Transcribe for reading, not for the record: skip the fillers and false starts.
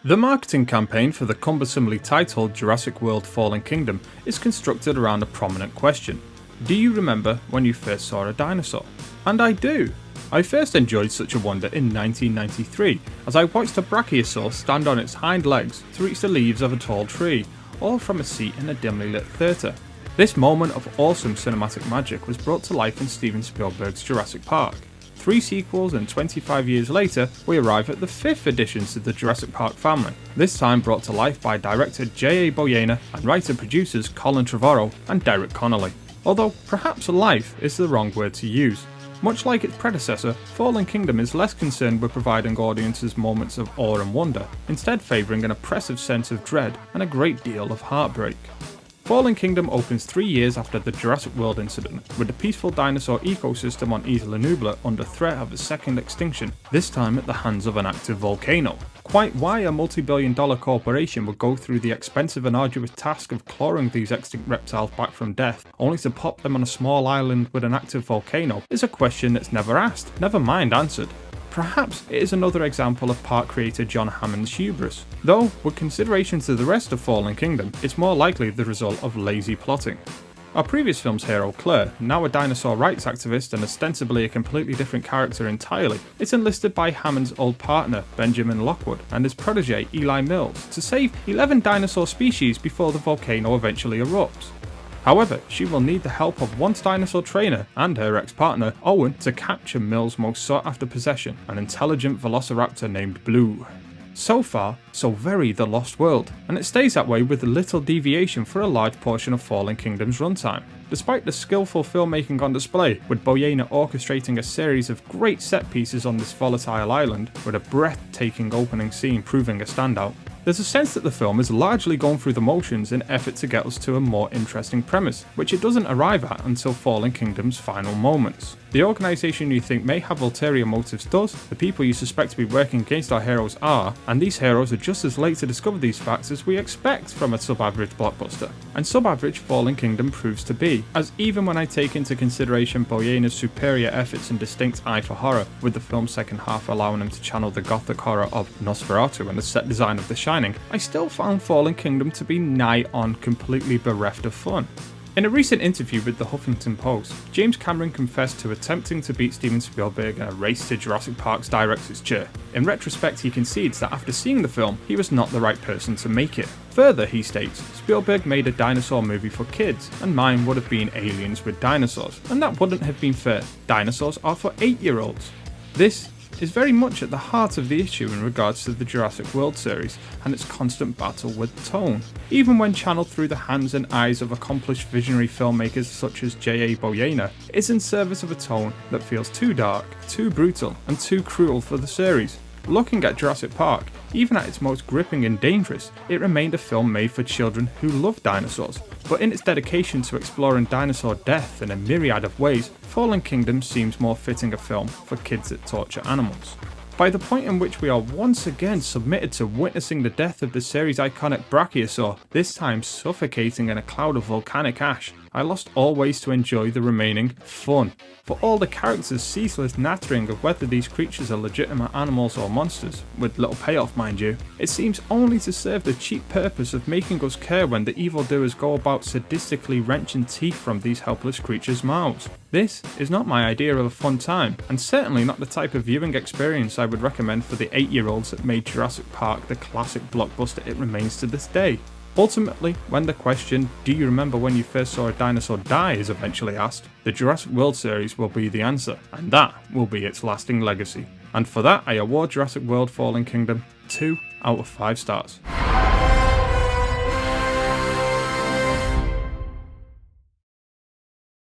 The marketing campaign for the cumbersomely titled Jurassic World Fallen Kingdom is constructed around a prominent question. Do you remember when you first saw a dinosaur? And I do! I first enjoyed such a wonder in 1993 as I watched a brachiosaur stand on its hind legs to reach the leaves of a tall tree, all from a seat in a dimly lit theatre. This moment of awesome cinematic magic was brought to life in Steven Spielberg's Jurassic Park. 3 sequels and 25 years later, we arrive at the 5th addition to the Jurassic Park family, this time brought to life by director J.A. Boyena and writer-producers Colin Trevorrow and Derek Connolly. Although perhaps life is the wrong word to use. Much like its predecessor, Fallen Kingdom is less concerned with providing audiences moments of awe and wonder, instead favouring an oppressive sense of dread and a great deal of heartbreak. Fallen Kingdom opens 3 years after the Jurassic World incident, with the peaceful dinosaur ecosystem on Isla Nublar under threat of a second extinction, this time at the hands of an active volcano. Quite why a multi-billion-dollar corporation would go through the expensive and arduous task of clawing these extinct reptiles back from death, only to pop them on a small island with an active volcano, is a question that's never asked, never mind answered. Perhaps it is another example of park creator John Hammond's hubris, though with consideration to the rest of Fallen Kingdom, it's more likely the result of lazy plotting. Our previous film's hero, Claire, now a dinosaur rights activist and ostensibly a completely different character entirely, is enlisted by Hammond's old partner, Benjamin Lockwood, and his protege, Eli Mills, to save 11 dinosaur species before the volcano eventually erupts. However, she will need the help of once dinosaur trainer and her ex-partner, Owen, to capture Mills' most sought-after possession, an intelligent velociraptor named Blue. So far, so very The Lost World, and it stays that way with little deviation for a large portion of Fallen Kingdom's runtime. Despite the skillful filmmaking on display, with Boyena orchestrating a series of great set pieces on this volatile island, with a breathtaking opening scene proving a standout, there's a sense that the film is largely going through the motions in effort to get us to a more interesting premise, which it doesn't arrive at until Fallen Kingdom's final moments. The organisation you think may have ulterior motives does, the people you suspect to be working against our heroes are, and these heroes are just as late to discover these facts as we expect from a sub-average blockbuster. And sub-average Fallen Kingdom proves to be, as even when I take into consideration Boyena's superior efforts and distinct eye for horror, with the film's second half allowing him to channel the gothic horror of Nosferatu and the set design of The Shining, I still found Fallen Kingdom to be nigh on completely bereft of fun. In a recent interview with the Huffington Post, James Cameron confessed to attempting to beat Steven Spielberg in a race to Jurassic Park's director's chair. In retrospect, he concedes that after seeing the film, he was not the right person to make it. Further, he states, Spielberg made a dinosaur movie for kids, and mine would have been aliens with dinosaurs, and that wouldn't have been fair. Dinosaurs are for 8-year-olds. This is very much at the heart of the issue in regards to the Jurassic World series and its constant battle with tone. Even when channeled through the hands and eyes of accomplished visionary filmmakers such as J.A. Boyena, it's in service of a tone that feels too dark, too brutal, and too cruel for the series. Looking at Jurassic Park, even at its most gripping and dangerous, it remained a film made for children who love dinosaurs. But in its dedication to exploring dinosaur death in a myriad of ways, Fallen Kingdom seems more fitting a film for kids that torture animals. By the point in which we are once again submitted to witnessing the death of the series' iconic brachiosaur, this time suffocating in a cloud of volcanic ash, I lost all ways to enjoy the remaining fun. For all the characters' ceaseless nattering of whether these creatures are legitimate animals or monsters, with little payoff mind you, it seems only to serve the cheap purpose of making us care when the evildoers go about sadistically wrenching teeth from these helpless creatures' mouths. This is not my idea of a fun time, and certainly not the type of viewing experience I would recommend for the 8-year-olds that made Jurassic Park the classic blockbuster it remains to this day. Ultimately, when the question, do you remember when you first saw a dinosaur die, is eventually asked, the Jurassic World series will be the answer, and that will be its lasting legacy. And for that, I award Jurassic World Fallen Kingdom 2 out of 5 stars.